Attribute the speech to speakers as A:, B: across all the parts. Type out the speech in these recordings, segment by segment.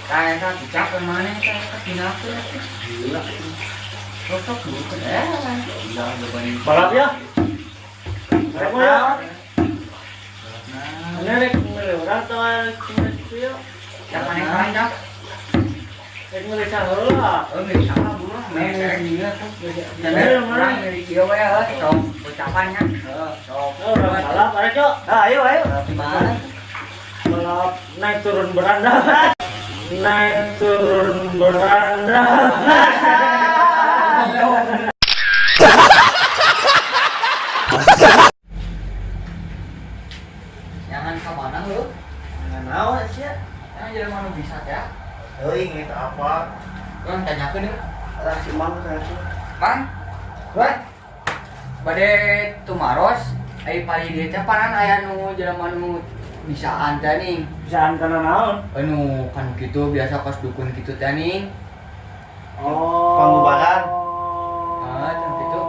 A: Kayak kan dicap mana kayak kebinakan itu. Gila. Rotok dulu kan udah beban.
B: Balap ya. Kamu ya. Ini rek milih orang tuh itu ya.
A: Yang mana kalian cak?
B: Rek milih salah.
A: Milih sama buruh. Milih tuh. Jadi orang milih dia ya. Cok ucapannya. Cok.
B: Orang balap ada cok.
A: Ayo ayo. Gimana?
B: Balap naik turun beranda. Naik turun beranda.
A: Jangan ke mana lu?
B: Nggak tahu sih.
A: Jangan jadi mana bisa ya?
B: Ini apa?
A: Orang tanyakan nih.
B: Si Mang saya.
A: Bang, buat bade tumaros, pali dia teh paran aya nu jelema nu bisa anta nih.
B: Bisa antara naon?
A: Anu kan gitu biasa kos dukun gitu teh nih.
B: Oh.
C: Panggubahan.
A: Can gitu.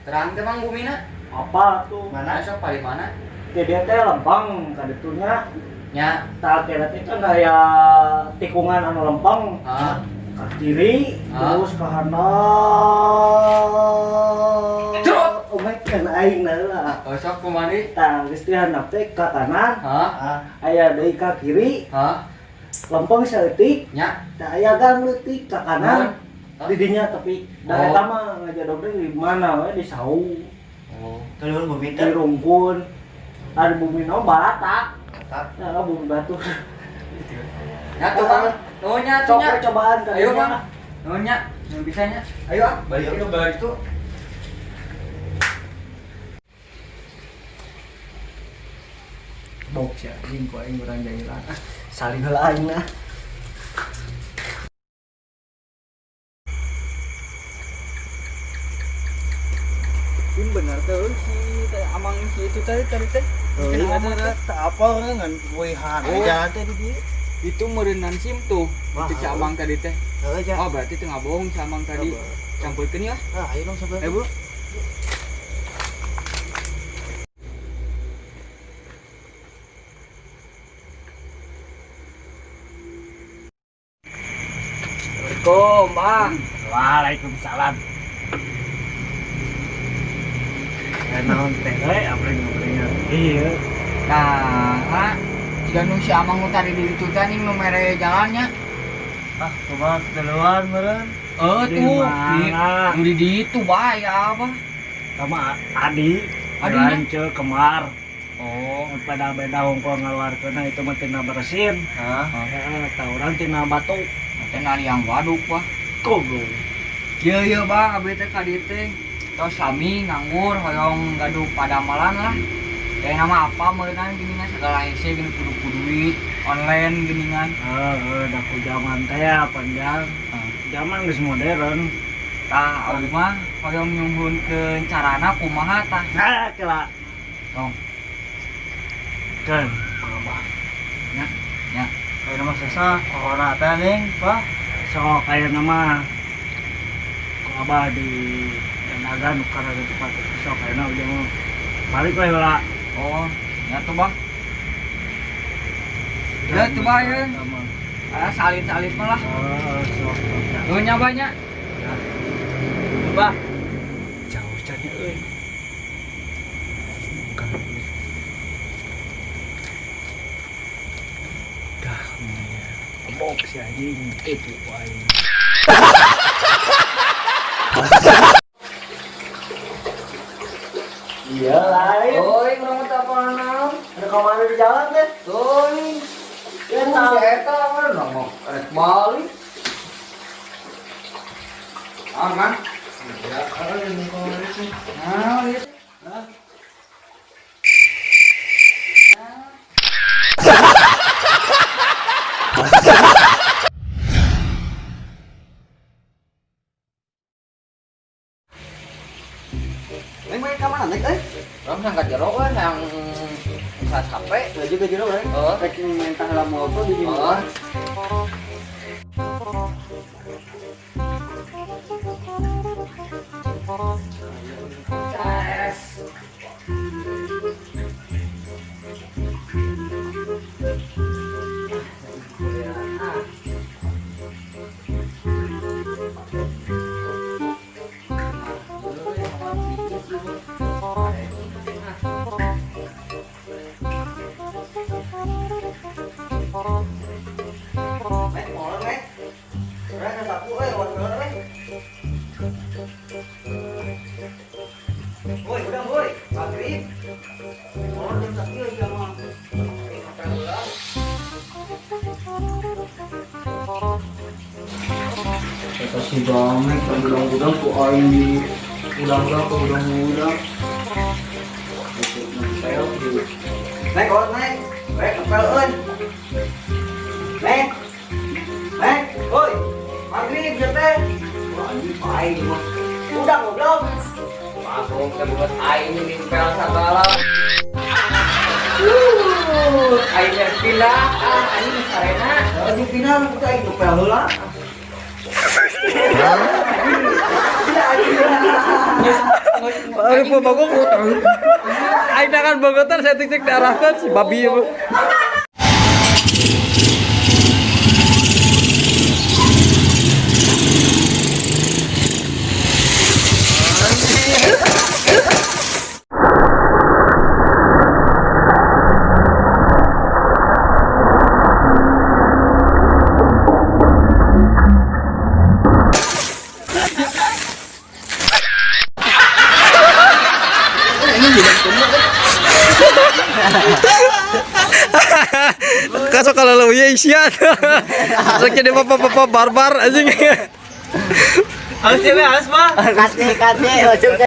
A: Terang teh Mang bumina.
B: Apa tuh?
A: Mana sok pali mana?
B: Jadi teh lempang kaditunya.
A: Nya,
B: Tak kira teh kan aya tikungan anu lempang. Ke kiri, terus ke kanan.
A: Cerut.
B: Oh my god, aing lah.
A: sok kumari.
B: Tah geus teh handap teh ke kanan,
A: Hah?
B: aya deui ka kiri,
A: Hah?
B: lempang saeutik,
A: Nya.
B: tah aya gang leutik ka kanan.
A: Oh.
B: Di dinya tapi da eta mah ngajadog teh di mana we di sau,
A: Oh.
C: Telur
B: di
C: bumita.
B: rungkun. Ada bumi naon baratak.
C: Tak.
B: Nah, bumi batu.
A: Nya tuh Bang. Nuhunnya tuh nya.
B: Coba cobaan kali.
A: Ayo Bang. Nuhunnya, yang bisanya. Ayo ah, balik itu balik itu.
B: Box ya, ini ku aing urang jailan. Saling heula aing nah.
A: Ini benar tuh si amang si itu tadi teh.
C: Ini ada apa ngan kuihan. Jalan teh di dieu.
A: Itu merenang sim tuh.
C: Wah,
A: Itu si amang tadi teh.
C: Heeh, ja.
A: Oh, berarti tengah bohong si amang tadi. Campurkeun ya.
C: Ayo dong sampai.
A: Bu. Assalamualaikum, Bang.
B: Waalaikumsalam. Ya naon teh we abreng-abreng ieu.
A: Nah, jika nu si amang nu tadi di ditu teh ning nu mere jalannya.
C: Ah, kumaha keluar meureun.
B: Di
A: Tuh,
B: mana?
A: di ditu bae apa?
B: Sama Adi,
A: Adinya?
B: Rancel Kemar.
A: Oh,
B: Pada beda hongkong ngaluarkeun itu mah tina bersin.
C: Hah?
B: Heeh, tah urang tina batu.
A: teh naliang waduk wah.
B: Goblok.
A: Iya Bang, abis teh ka dieu teh tos sami nganggur hoyong gaduh padamalan lah. Kayak nama apa meureunana geuningan segala hese geuning kudu duit online geuningan.
B: Da ku zaman teh ya panjang. Zaman geus modern.
A: Tah abdi mah hoyong nyuhunkeun carana kumaha tah.
B: Nah, kela.
A: Tong,
B: Kan, Abah.
A: nya.
C: Kayak nama sesa, corona teh ning, Pak.
B: So kayak nama ku Abah di tenaga nu kana di tempat itu so kayak nama ujung balik we heula.
A: Oh, nya tuh Bang. Ya tuh Bang ya. Salit-salit mah lah.
B: So.
A: Nuhun nya banyak. Coba.
B: Jauh jadi euy. Dah, box si anjing itu aing. Iya lain.
A: Oi, urang teh apaan?
B: Ada kemana di jalan teh?
A: Oi.
B: Ya
A: Si
B: tahu.
A: eta mah nongok rek balik. Aman.
C: Ya, kalau ini kemarin sih.
A: Nah, lihat.
C: Main ka mana nek euy?
A: Orang sangka jeruk lah yang saat capek.
C: Lagi juga jero rek.
A: Oh.
C: Rek main tanggal motor di dieu.
A: Oh.
C: Woi, udah woi, maghrib. Oh, jam satu aja mah. Ngepel heula.
A: Kata si Bamek kan udang-udang ku aing di udang-udang ku udang-udang.
C: Naik, oh, naik. Naik, ngepel eun. Naik. Naik, woi. Maghrib ya teh. Wah, ini paing mah. Udah goblok.
A: Aku buat aing nimpel sagala. Aing pindah, aing sarena.
C: Kalau di final kita aing ngepel heula.
D: Aduh, po bagus. Aing dengan Bogotan saya cek diarahkan si babi ya. Kasok kalau lu ya isian. Kasok jadi papa barbar anjing.
C: Kasih, ujung